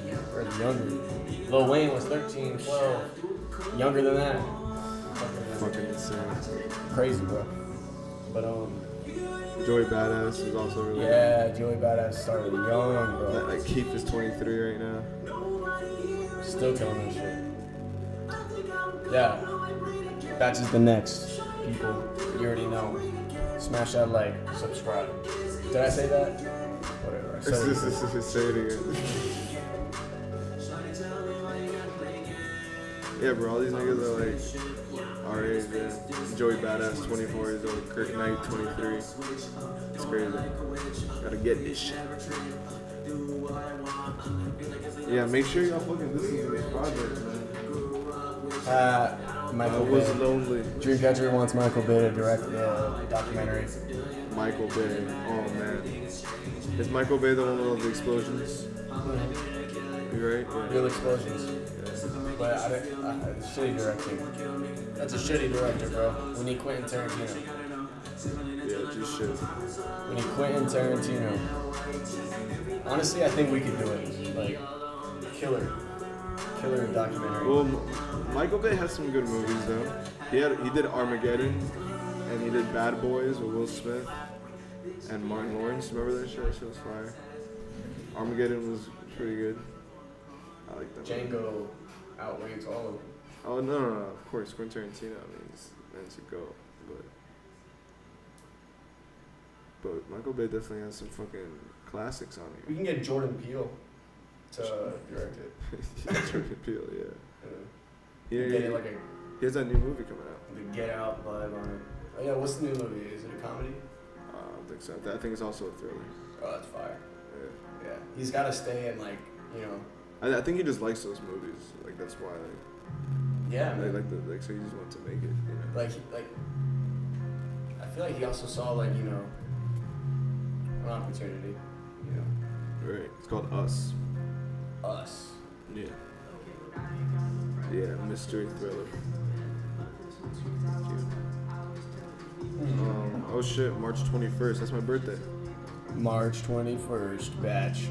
[SPEAKER 2] Yeah.
[SPEAKER 3] Or younger. Lil Wayne was 13, 12. Younger than that.
[SPEAKER 2] Fucking insane.
[SPEAKER 3] Crazy, bro. But
[SPEAKER 2] Joey Badass is also really
[SPEAKER 3] yeah, Joey Badass started young, bro.
[SPEAKER 2] Like Keef is 23 right now.
[SPEAKER 3] Still killing that shit. Yeah. That's just the next, people. You already know. Smash that like, subscribe. Did I say that? Whatever. I said it.
[SPEAKER 2] Say it again. Yeah, bro, all these niggas are like our age, man. Joey Badass, 24 years old. Kirk Knight, 23. It's crazy. Gotta get this shit. Yeah, make sure y'all fucking listen to this project, man. I
[SPEAKER 3] Michael
[SPEAKER 2] was
[SPEAKER 3] Bay.
[SPEAKER 2] lonely.
[SPEAKER 3] Dreamcatcher wants Michael Bay to direct the documentary.
[SPEAKER 2] Michael Bay. Oh, man. Is Michael Bay the one with all the explosions? You right? Yeah.
[SPEAKER 3] Real explosions. But shitty directing. That's a shitty director, bro. We need Quentin Tarantino.
[SPEAKER 2] Yeah, just shit.
[SPEAKER 3] We need Quentin Tarantino. Honestly, I think we could do it. Like, killer documentary.
[SPEAKER 2] Well, Michael Bay has some good movies though. He did Armageddon, and he did Bad Boys with Will Smith and Martin Lawrence. Remember that shit? That shit was fire. Armageddon was pretty good. I like that.
[SPEAKER 3] Django outranks all of them.
[SPEAKER 2] Oh no! Of course, Quentin Tarantino. I mean, it's meant to go, but Michael Bay definitely has some fucking classics on
[SPEAKER 3] We
[SPEAKER 2] here.
[SPEAKER 3] can get Jordan Peele to direct it.
[SPEAKER 2] Jordan Peele, yeah.
[SPEAKER 3] Get it like
[SPEAKER 2] He has that new movie coming out.
[SPEAKER 3] the Get Out vibe on it. Oh yeah, what's the new movie? Is it a comedy?
[SPEAKER 2] I don't think so. I think it's also a thriller.
[SPEAKER 3] Oh, that's fire.
[SPEAKER 2] Yeah.
[SPEAKER 3] Yeah, he's got to stay in like, you know,
[SPEAKER 2] I think he just likes those movies. Like that's why.
[SPEAKER 3] Yeah, man.
[SPEAKER 2] So he just wanted to make it. You know?
[SPEAKER 3] Like I feel like he also saw like, you know, an opportunity, you know.
[SPEAKER 2] Right. It's called Us.
[SPEAKER 3] Us.
[SPEAKER 2] Yeah. Yeah, mystery thriller. Oh shit, March 21st. That's my birthday.
[SPEAKER 3] March 21st, batch.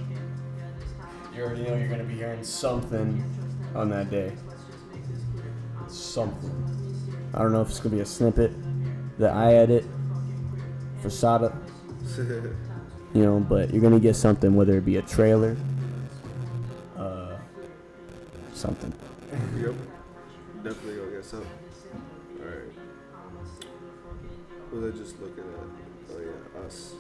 [SPEAKER 3] You already know you're gonna be hearing something on that day. Something. I don't know if it's gonna be a snippet that I edit for KAYSADA, you know, but you're gonna get something, whether it be a trailer, something.
[SPEAKER 2] Yep. Definitely gonna get something. Alright. What was I just looking at? Oh yeah, Us.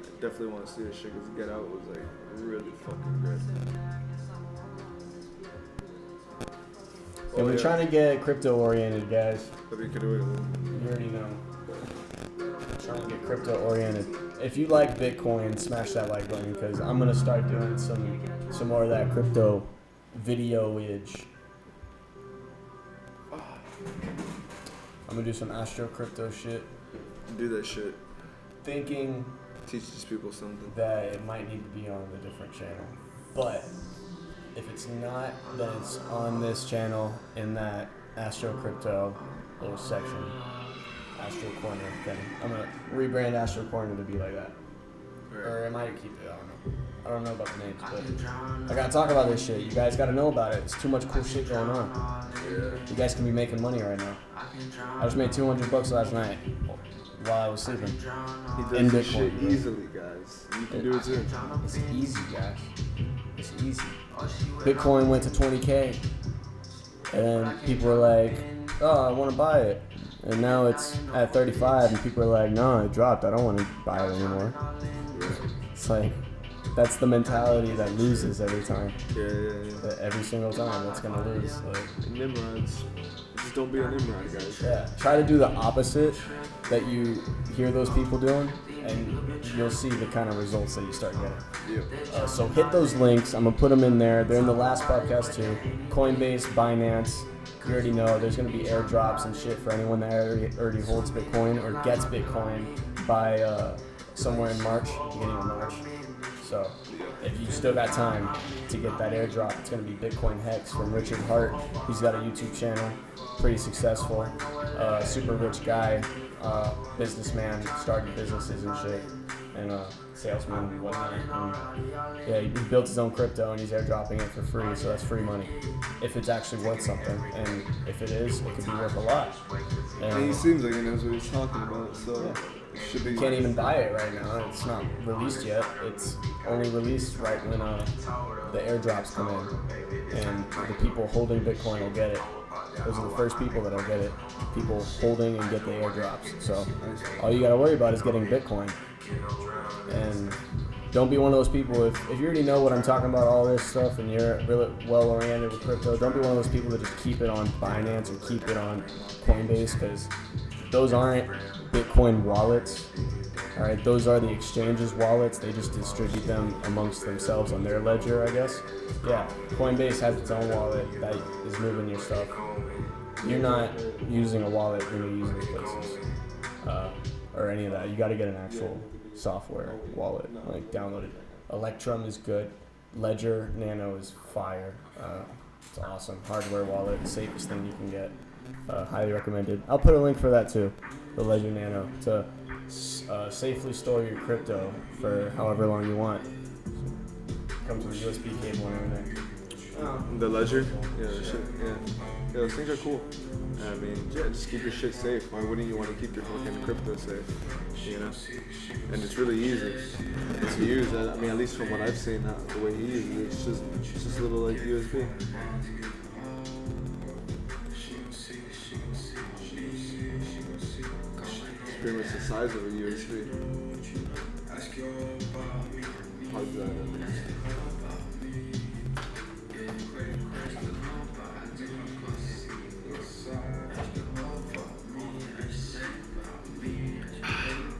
[SPEAKER 2] I definitely want to see this shit because Get Out was like really fucking good.
[SPEAKER 3] And we're trying to get crypto oriented, guys.
[SPEAKER 2] Maybe you could do it.
[SPEAKER 3] You already know. Trying to get crypto oriented. If you like Bitcoin, smash that like button because I'm gonna start doing some more of that crypto video-age. I'm gonna do some Astro crypto shit.
[SPEAKER 2] Do that shit.
[SPEAKER 3] Thinking
[SPEAKER 2] Teach these people something.
[SPEAKER 3] that it might need to be on a different channel. But if it's not, then it's on this channel in that Astro crypto little section. Astro Corner thing. I'm gonna rebrand Astro Corner to be like that.
[SPEAKER 2] Right.
[SPEAKER 3] Or I might keep it, I don't know. I don't know about the names, but I gotta talk about this shit. You guys gotta know about it. It's too much cool shit going on.
[SPEAKER 2] Yeah.
[SPEAKER 3] You guys can be making money right now. I just made $200 last night while I was sleeping.
[SPEAKER 2] He
[SPEAKER 3] In
[SPEAKER 2] does this
[SPEAKER 3] Bitcoin,
[SPEAKER 2] shit
[SPEAKER 3] bro.
[SPEAKER 2] easily, guys. You can do it too.
[SPEAKER 3] It's easy, guys. It's easy. Bitcoin went to 20K, and then people were like, "Oh, I want to buy it," and now it's at 35, and people are like, "No, it dropped. I don't want to buy it anymore." It's like that's the mentality that loses every time.
[SPEAKER 2] Yeah.
[SPEAKER 3] Every single time, that's gonna lose. Like,
[SPEAKER 2] Nimrods. Just don't be a Nimrod, guys.
[SPEAKER 3] yeah, try to do the opposite that you hear those people doing, and you'll see the kind of results that you start getting.
[SPEAKER 2] Yeah.
[SPEAKER 3] So hit those links. I'm gonna put them in there. They're in the last podcast too. Coinbase, Binance. You already know there's gonna be airdrops and shit for anyone that already holds Bitcoin or gets Bitcoin by somewhere in March, beginning of March. So if you still got time to get that airdrop, it's gonna be BITCOINHEX from Richard Hart. He's got a YouTube channel, pretty successful, super rich guy, businessman, started businesses and shit, and salesman and whatnot. And yeah, he built his own crypto and he's airdropping it for free, so that's free money. If it's actually worth something, and if it is, it could be worth a lot.
[SPEAKER 2] And he seems like he knows what he's talking about, so it should be.
[SPEAKER 3] You can't even buy it right now. It's not released yet. It's only released right when the airdrops come in, and the people holding Bitcoin will get it. Those are the first people that'll get it. People holding and get the airdrops. So all you gotta worry about is getting Bitcoin. And don't be one of those people, if you already know what I'm talking about, all this stuff, and you're really well oriented with crypto, don't be one of those people that just keep it on Binance or keep it on Coinbase, because those aren't Bitcoin wallets. All right, those are the exchange's wallets. They just distribute them amongst themselves on their ledger, I guess. Yeah, Coinbase has its own wallet that is moving your stuff. You're not using a wallet when you're using these places, or any of that. You got to get an actual software wallet, like download it. Electrum is good. Ledger Nano is fire. It's awesome. Hardware wallet, safest thing you can get. Highly recommended. I'll put a link for that too. The Ledger Nano to safely store your crypto for however long you want. Comes with a USB cable and everything.
[SPEAKER 2] The Ledger? Yeah, the shit. Yeah, those things are cool. I mean, yeah, just keep your shit safe. Why wouldn't you want to keep your fucking crypto safe? You know? And it's really easy to use. I mean, at least from what I've seen, the way he uses it, it's just a little like USB. It's pretty much the size of a USB. How's that?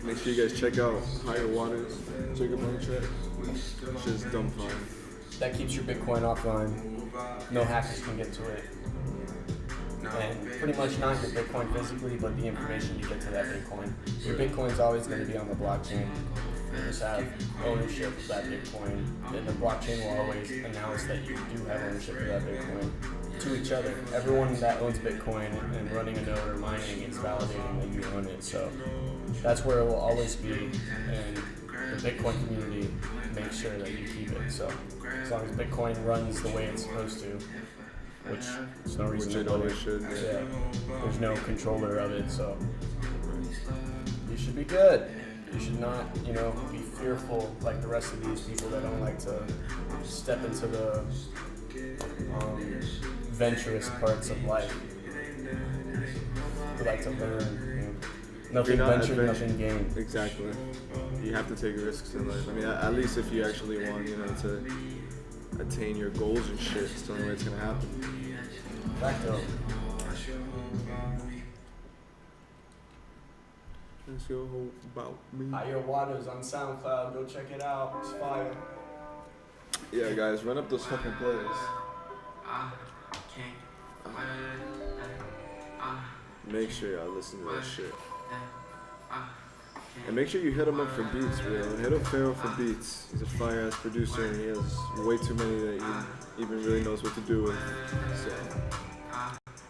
[SPEAKER 2] Make sure you guys check out Higher Waters. Check out my track. Shit's dumb fire.
[SPEAKER 3] that keeps your Bitcoin offline. No hackers can get to it. And pretty much not your Bitcoin physically, but the information you get to that Bitcoin. Your Bitcoin's always going to be on the blockchain. You just have ownership of that Bitcoin, and the blockchain will always announce that you do have ownership of that Bitcoin to each other. Everyone that owns Bitcoin and running a node or mining is validating that you own it. So that's where it will always be, and the Bitcoin community makes sure that you keep it. So as long as Bitcoin runs the way it's supposed to, which there's no reason
[SPEAKER 2] Which it always should.
[SPEAKER 3] yeah, there's no controller of it, so you should be good. You should not, be fearful like the rest of these people that don't like to step into the venturous parts of life. Who like to learn, nothing ventured, nothing gained.
[SPEAKER 2] Exactly. You have to take risks in life. I mean, at least if you actually want, to attain your goals and shit, it's the only way it's gonna happen.
[SPEAKER 3] Facto.
[SPEAKER 2] Let's go about me.
[SPEAKER 3] Higher Waters on SoundCloud. Go check it out. It's fire.
[SPEAKER 2] Yeah, guys, run up those fucking plays. Make sure y'all listen to that shit. And make sure you hit him up for beats, bro. Hit up Pharaoh for beats. He's a fire ass producer and he has way too many that he even really knows what to do with. So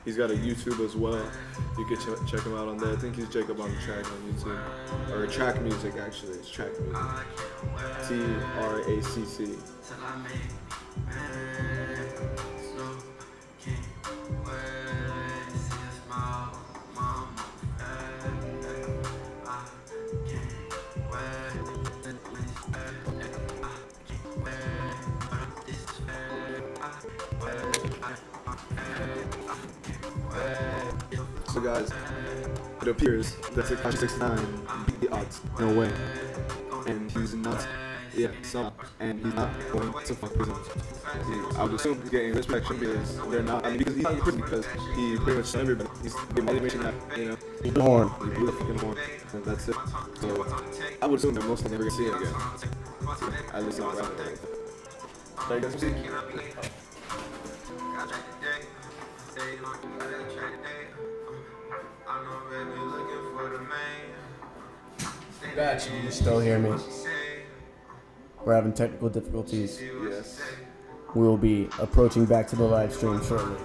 [SPEAKER 2] he's got a YouTube as well. You can check him out on there. I think he's Jacob on the Track on YouTube. Or Track Music, actually. It's Track Music. TRACC. So guys, it appears that 69 beat the odds. No way. And he's not, and he's not going to fuck prison. I would assume he's getting respect because they're not, because he's not in prison because he pretty much said everybody. He's getting motivation that,
[SPEAKER 3] He blew the horn.
[SPEAKER 2] he blew the fucking horn, and that's it. So I would assume that most of them never gonna see him again. At least not around there. So you guys see?
[SPEAKER 3] Batch, you can still hear me. We're having technical difficulties.
[SPEAKER 2] Yes.
[SPEAKER 3] We will be approaching back to the live stream shortly.